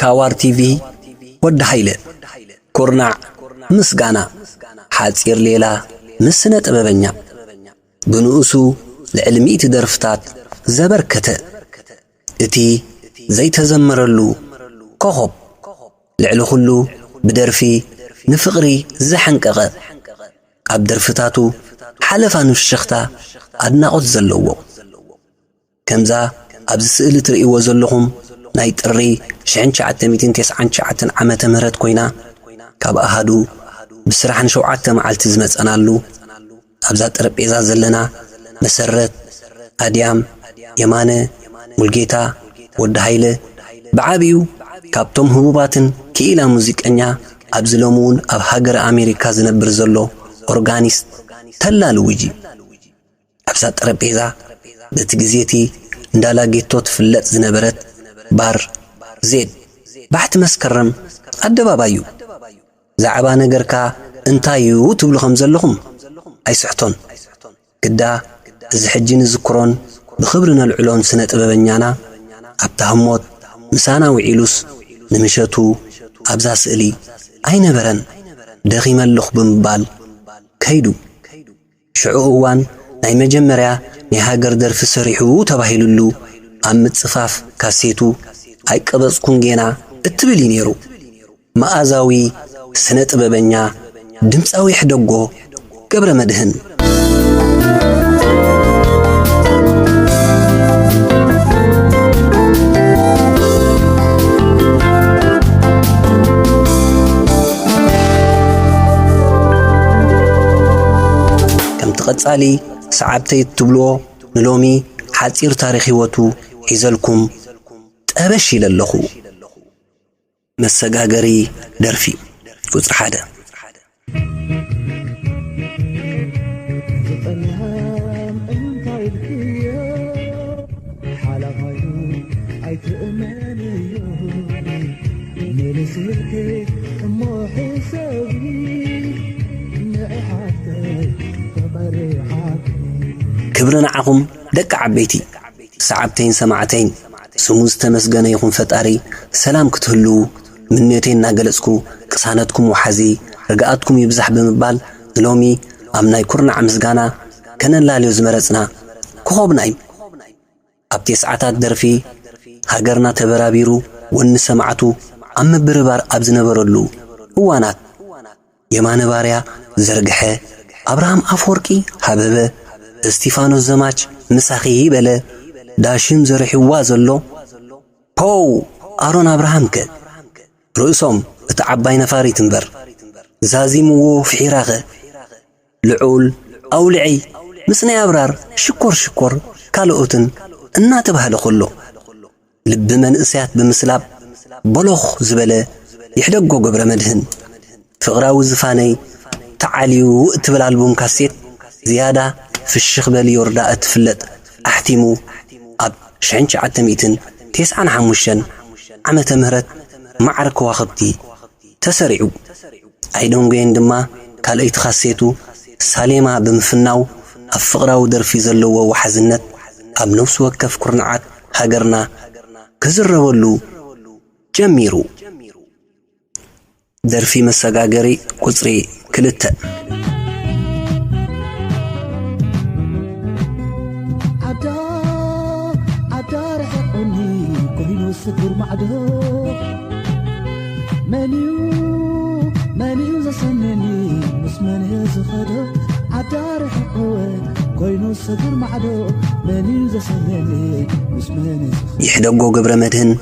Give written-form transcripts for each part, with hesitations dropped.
ካዋር ቲቪ ወዲ ሃይለ ኩርናዕ ምስጋና ሓፂር ሌላ ምስነ ጥበበኛ ብንኡሱ ለዕልሚት ደርፍታት ዘበርከተ እቲ ዘይተዘመረሉ ኮኸብ ልዕሊ ኩሉ ብደርፊ ንፍቕሪ ዘሐንቀቐ ኣብ ደርፍታቱ ሓለፋ ንፍሽኽታ ኣድናቖት ዘለዎ ከምዛ ኣብዚ ስእሊ ትርእይዎ ዘለኹም ናይ ጥሪ 1999 ዓመተ ምህረት ኮይና ካብ ኣሃዱ ብስራሕ ን7 መዓልቲ ዝመጸናሉ ኣብዛ ጠረጴዛ ዘለና መሰረት ኣድያም የማነ ሙልጌታ ወዲ ሃይለ ብዓብዩ ካብቶም ህቡባትን ክኢላ ሙዚቀኛ ኣብ ዝሎሙውን ኣብ ሃገር ኣሜሪካ ዝነብር ዘሎ ኦርጋኒስት ተላል ውጂ ኣብዛ ጠረጴዛ በቲ ግዜቲ እንዳላጌቶ ትፍለጥ ዝነበረት ባር ዜድ ባሕቲ መስከረም ኣደባባዩ ዛዕባ ነገርካ እንታዩ ትብሉ ከም ዘለኹም ኣይስሕቶን ግዳ እዚ ሕጂ ንዝክሮን ብኽብሪ ነልዕሎን ስነ ጥበበኛና ኣብታ ህሞት ምሳና ውዒሉስ ንምሸቱ ኣብዛ ስእሊ ኣይነበረን ደኺመለኹ ብምባል ከይዱ ሽዑ እዋን ናይ መጀመርያ ናይ ሃገር ደርፊ ሰሪሑ ተባሂሉሉ ኣብ ምጽፋፍ ካሴቱ ኣይቀበጽኩን ጌና እትብል ነይሩ መኣዛዊ ስነ ጥበበኛ ድምፃዊ ሕደጎ ገብረ መድህን ከም ተቐጻሊ ሰዓብተይ ትብልዎ ንሎሚ ሓፂር ታሪኽ ህይወቱ ሒዘልኩም ጠበሽ ኢለለኹ መሰጋገሪ ደርፊ ቁጽሪ 1 ክብሪ ንዓኹም ደቂ ዓበይቲ ሰዓብተይን ሰማዕተይን ስሙ ዝተመስገነ ይኹን ፈጣሪ ሰላም ክትህሉ ምንየተይ እናገለጽኩ ቅሳነትኩም ወሓዚ ርግኣትኩም ይብዛሕ ብምባል ሎሚ ኣብ ናይ ኩርናዕ ምስጋና ከነላልዮ ዝመረጽና ኮኸብና እዩ ኣብ ቴስዓታት ደርፊ ሃገርና ተበራቢሩ ወኒ ሰማዕቱ ኣብ ምብርባር ኣብ ዝነበረሉ እዋናት የማነ ባርያ ዘርግሐ ኣብርሃም ኣፍወርቂ ሃበበ እስቲፋኖስ ዘማች ምሳኺ ይበለ ዳሽም ዘርሕዋ ዘሎ ፖው ኣሮን ኣብርሃምከ ርእሶም እቲ ዓባይ ነፋሪት እምበር ዛዚምዎ ፍሒራኸ ልዑል ኣውልዒ ምስ ናይ ኣብራር ሽኮር ካልኦትን እናተባህለ ኸሎ ልቢ መንእስያት ብምስላብ በሎኽ ዝበለ ይሕደጎ ገብረ መድህን ፍቕራዊ ዝፋነይ ተዓልዩ እትብል ኣልቡም ካሴት ዝያዳ ፍሽኽ በሊ ወርዳ እትፍለጥ ኣሕቲሙ ኣብ 1995 ዓመተ ምህረት ማዕረ ከዋኽብቲ ተሰሪዑ ኣይዶንጎየን ድማ ካልአይቲ ካሴቱ ሳሌማ ብምፍናው ኣብ ፍቕራዊ ደርፊ ዘለዎ ወሓዝነት ኣብ ነፍሲ ወከፍ ኩርናዓት ሃገርና ክዝረበሉ ጀሚሩ ደርፊ መሰጋገሪ ቁጽሪ 2 سكر معدو منيو زسنني مسمني زخدو عدار حقوه كوينو سكر معدو منيو زسنني مسمني يحدقو قبر مدهن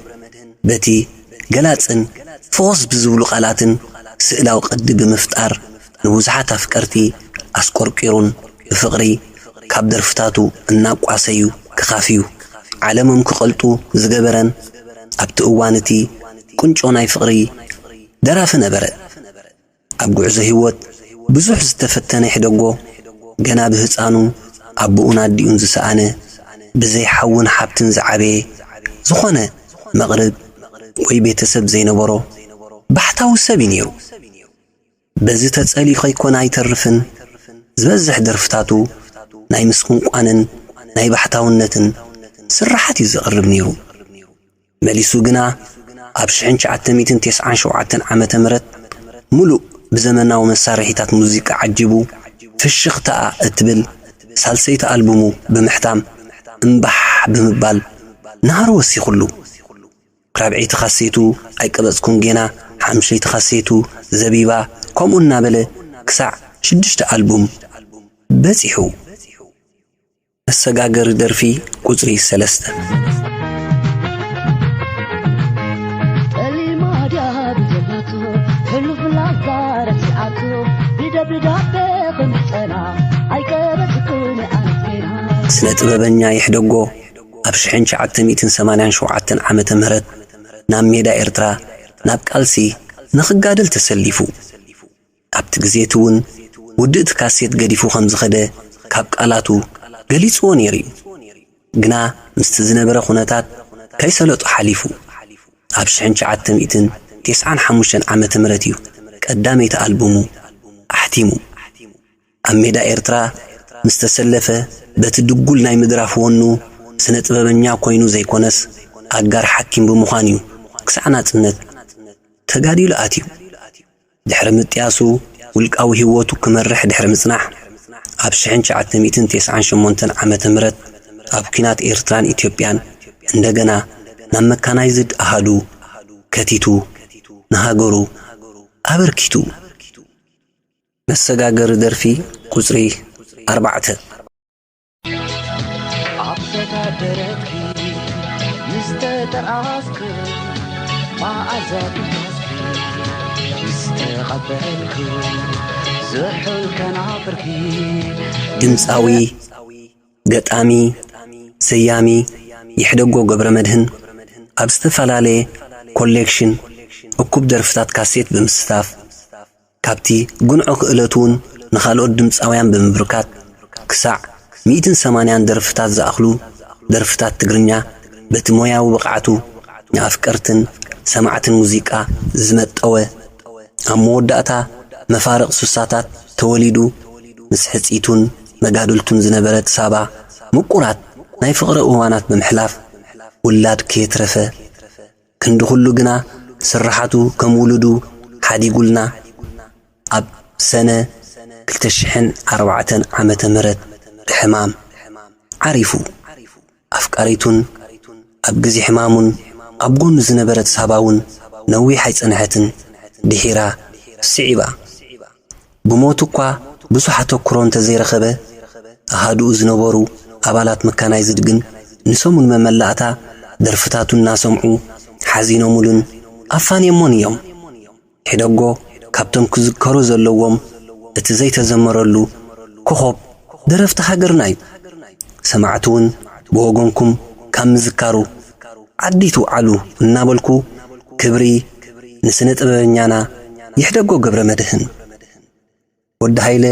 بتي قلاتن فوز بزولو قالاتن سئلاو قد بمفتار نوزحات أفكارتي أسكوركيرون بفقري كاب درفتاتو الناقو عسيو كخافيو عالمهم كقلتو زقبرن ኣብቲ እዋንቲ ቁንጮ ናይ ፍቕሪ ደራፊ ነበረ ኣብ ጉዕዞ ህይወት ብዙሕ ዝተፈተነ ሕደጎ ገና ብህፃኑ ኣቦኡን ኣዲኡን ዝሰኣነ ብዘይ ሓውን ሓብትን ዝዓበየ ዝኾነ መቕረብ ወይ ቤተሰብ ዘይነበሮ ባሕታዊ ሰብ ነይሩ በዚ ተጸሊኹ ይኮነ ኣይተርፍን ዝበዝሕ ደርፍታቱ ናይ ምስቁንቋንን ናይ ባሕታውነትን ስራሓት ይዘቕርብ ነይሩ መሊሱ ግና ኣብ 1997 ዓመተ ምህረት ሙሉእ ብዘመናዊ መሳርሒታት ሙዚቃ ዓጅቡ ፍሽኽታ እትብል ሳልሰይቲ ኣልቡሙ ብምሕታም እምባሕ ብምባል ናሃር ወሲኹሉ ራብዒቲ ካሴቱ ኣይቀበጽኩም ጌና ሓምሸይቲ ካሴቱ ዘቢባ ከምኡ እናበለ ክሳዕ 6 ኣልቡም በፂሑ መሰጋገሪ ደርፊ ቁጽሪ 3 ስነ ጥበበኛ ይሕደጎ ኣብ 1987 ዓመተ ምህረት ናብ ሜዳ ኤርትራ ናብ ቃልሲ ንኽጋደል ተሰሊፉ ኣብቲ ግዜት እውን ውድእቲ ካሴት ገዲፉ ከም ዝኸደ ካብ ቃላቱ ገሊጽዎ ነይሩ ግና ምስቲ ዝነበረ ኩነታት ከይሰለጡ ሓሊፉ ኣብ 1995 ዓመተ ምህረት እዩ ቀዳመይቲ ኣልቡሙ ኣሕቲሙ ኣብ ሜዳ ኤርትራ ምስተሰለፈ በቲ ድጉል ናይ ምድራፍ ወኑ ስነ ጥበበኛ ኮይኑ ዘይኮነስ ኣጋር ሓኪም ብምዃን እዩ ክሳዕ ናጽነት ተጋዲሉ ኣትዩ ድሕሪ ምጥያሱ ውልቃዊ ህይወቱ ክመርሕ ድሕሪ ምጽናሕ ኣብ 1998 ዓመተ ምህረት ኣብ ኩናት ኤርትራን ኢትዮጵያን እንደገና ናብ መካናይዝድ ኣሃዱ ከቲቱ ንሃገሩ ኣበርኪቱ መሰጋገሪ ደርፊ ቁጽሪ 4 ድምፃዊ ገጣሚ ሰያሚ ይሕደጎ ገብረመድህን ኣብ ዝተፈላለየ ኮሌክሽን እኩብ ደርፍታት ካሴት ብምስታፍ ካብቲ ጉንዑ ክእለቱን ንኻልኦት ድምፃውያን ብምብርካት ክሳዕ 180 ደርፍታት ዝኣኽሉ ደርፍታት ትግርኛ በቲ ሞያዊ ብቕዓቱ ንኣፍቀርትን ሰማዕትን ሙዚቃ ዝመጠወ ኣብ መወዳእታ መፋርቕ ሱሳታት ተወሊዱ ምስ ሕጺቱን መጋድልቱን ዝነበረት ሳባ ምቁራት ናይ ፍቕሪ እዋናት ብምሕላፍ ውላድ ከየትረፈ ክንዲ ኩሉ ግና ስራሓቱ ከም ውሉዱ ሓዲጉልና ኣብ ሰነ 2004 ዓመተ ምህረት ሕማም ዓሪፉ ኣፍቃሪቱን ኣብ ግዜ ሕማሙን ኣብ ጎኑ ዝነበረት ሳባውን ነዊሕ ኣይጸንሐትን ድሒራ ስዒባ ብሞቱ እኳ ብዙሕ ኣተኩሮ እንተዘይረኸበ ኣሃዱኡ ዝነበሩ ኣባላት መካናይዝድ ግን ንሰሙን መመላእታ ደርፍታቱ እናሰምዑ ሓዚኖሙሉን ኣፋንየሞን እዮም ሕደጎ ካብቶም ክዝከሩ ዘለዎም እቲ ዘይተዘመረሉ ኮኸብ ደረፍቲ ሃገርና እዩ ሰማዕቱ እውን ብወገንኩም ካብ ምዝካሩ ዓዲቱ ዓሉ እናበልኩ ክብሪ ንስነ ጥበበኛና ይሕደጎ ገብረመድህን ወዲ ሃይለ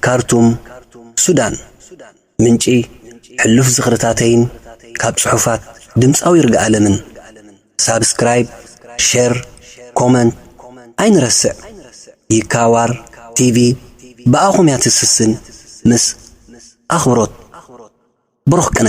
ካርቱም ሱዳን ምንጪ ሕሉፍ ዝኽርታተይን ካብ ጽሑፋት ድምፃዊ ይርጋ ኣለምን ሳብስክራይብ ሼር ኮመንት ኣይንረስዕ ይካዋር ቲቪ ብኣኹም ያትስስን ምስ ኣኽብሮት ብሩኽ ቅነ